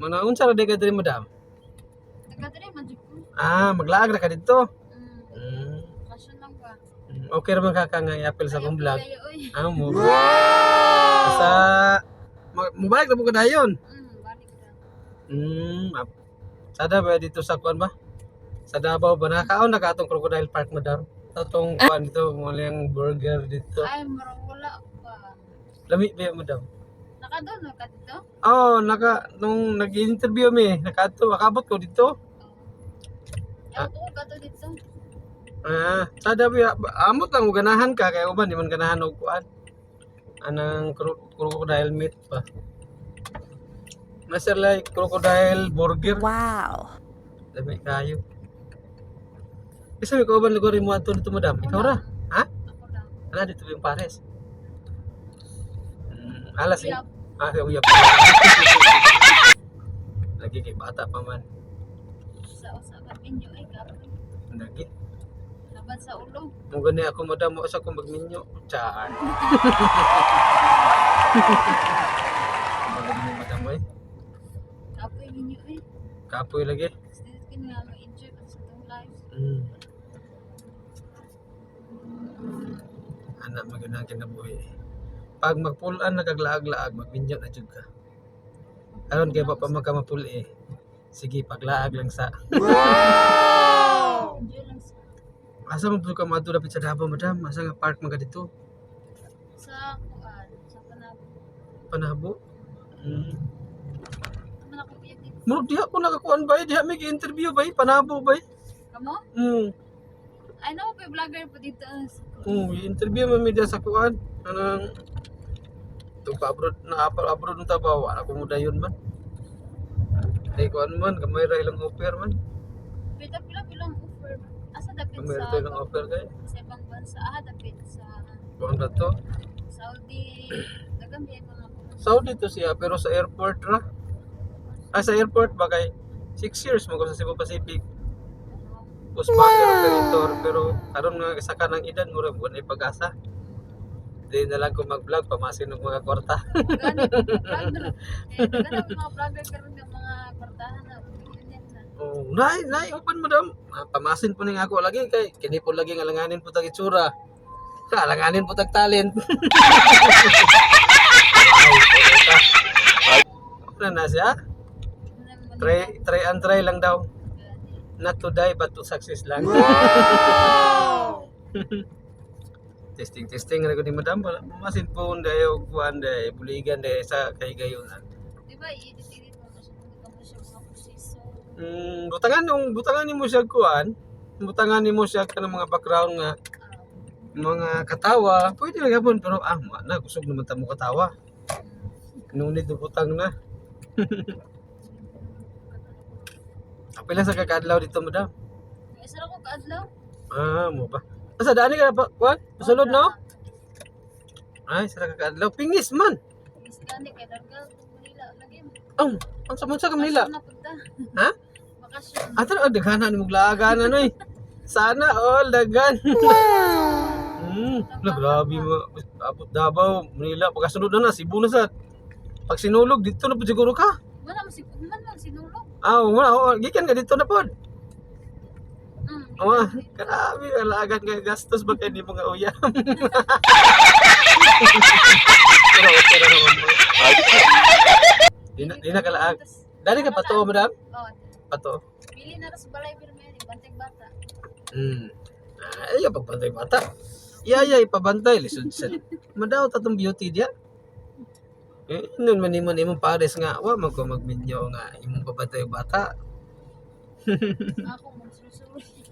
Mga unsa ra ka diri madam? Taga-dire, madyo ko. Maglaag ra ka dito. Mm. Kasyon lang ba? Okay ra man ka nga i-appeal sa akong vlog. Kayo, oy. Mo. Sa mobile na mo kadayon. Balik ka. Sada ba dito sa kuan ba? Sa Davao ba nakaon na ka atong Crocodile Park madam? Atong kuan dito mo yung burger dito. Ay, marang wala pa. Lami ba madam? Nakadon ka dito? Nung nag-interview mi, nakabot ko dito. Ako ka to dito. Sada ba amot lang mo ganahan ka kay uban di man ganahan og kuan. Anang crocodile meat pa. Master like crocodile burger. Wow. Dami kayo. Isa mi ko uban lugar mo ato dito madam. Ikaw ra? Ha? Ako lang. Ana dito yung pares. Alas eh. Uyap. Uyap. Lagi kay bata pa man. Sa usapan ninyo ay gabi. Lagi. Laban sa ulo. Mo gani ako madam mo sa kong magminyo. Char. Magani madam eh. Apoy ninyo eh. Kapoy lagi. Skin nga ma-enjoy pa sa itong lives. Anak magandang kinabuhi. Pag magpulan nagaglaag-laag, magminyo na jud ka. Aron kay pa magkamapul eh. Sige, paglaag lang sa. Enjoy lang sa Asa man pud ka madto dapit sa Davao madam? Asa nga park man ka dito? kuan, sa panabo. Panabo. Naman ako piyak dito. Murag diha ko nakakuan ba? Diha may interview ba? Panabo ba? Kamo? Ay, naman pa vlogger po dito. I-interview mo media sa kuan. Anang ito pa abroad ng tabaw. Wala ko mo dayon man. Ay kuan man, kamay ra ilang offer man. Pila-pilang offer. Asa dapit Kamay ra sa ilang offer kay. sa ibang bansa. Dapit sa Kuan ra to. Saudi. Dagang may mga Saudi to siya pero sa airport ra. Sa airport ba kay 6 years mo ko sa Cebu Pacific. Postmaster operator pero karon nga sa kanang edad mo ra buwan ay pag-asa. Di na lang ko mag-vlog pamasin og mga kwarta. Gani vlogger. Dagang mga vlogger karon ng mga kwartahan na. Nay, upan madam. Pamasin po ning ako lagi kay kini po lagi nga langanin po tag itsura. Langanin po tag talent. Ano na siya? Try lang daw. Not to die but to success lang. Testing ra ko ni madam. Pamasin po dayo kuan day buligan day sa kay gayonan. Di ba i-edit mo siya mga proseso. Butangan nimo siya kuan. Butangan nimo siya kanang mga background nga mga katawa, pwede na gapon pero na kusog naman ta mo katawa. Nung nito butang na. Apila sa kakadlaw dito madam? Isa ra ko kaadlaw. Mo ba? Asa dani ka pa kuan? Pasulod no? Ay, sa kakadlaw pingis man. Is gani kay dargal Manila lagi. Ang sa Manila. Ha? Bakasyon. Ato daghanan mo glaagan ano eh. Sana all dagan. Grabe mo. Abot Davao, Manila, pagkasunod na Cebu na sad. Pag sinulog dito na po siguro ka. Wala man si man sinulog. Wala, gikan ka dito na po. Grabe, alagan ka gastos ba kayo di mo nga uyam. Pero okay na naman mo. Di na kalaag. Dari ka pato, madam? Oo. Pato. Pili na ra sa balay pirmi, bantay bata. Ay, pagbantay bata. Ipabantay. Lisod sa. Madaw tatong beauty diya. Nun man imong pares nga, man ko magminyo nga imong pabantay bata. Ako magsusuri.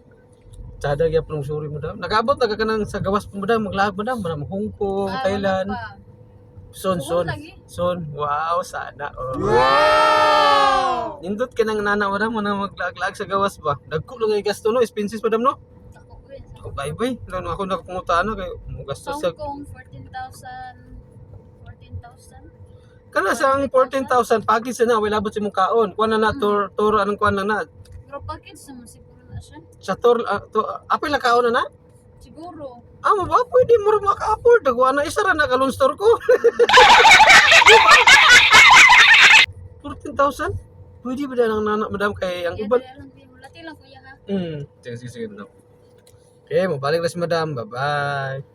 Sada gyud prong suri mo daw. Nakaabot na ka kanang sa gawas mo daw, maglaag mo daw, Hong Kong, Thailand. Son. Wow, sana. Wow! Nindot ka nang nana mo daw, maglaag-laag sa gawas ba? Dagko lang ay gasto no, expenses pa daw no? Ako Bye. Lang ako nakapunta ano kay mo gasto sa Hong Kong 14,000. kana sang 14,000 package na wala labot si mong kaon. Kuan na tour anong kuan lang na. Pero package naman siguro na siya. Sa tour apil na kaon na? Siguro. Mo ba pwede mo maka-afford. Dagwa na isa ra na kalon store ko. 1,000? Pwede ba na ng anak, madam, kay ang Kaya iban? dali lang din. Lati lang kuya ha. Sige, sige, sige, madam. Okay, mabalik na si madam. Bye-bye.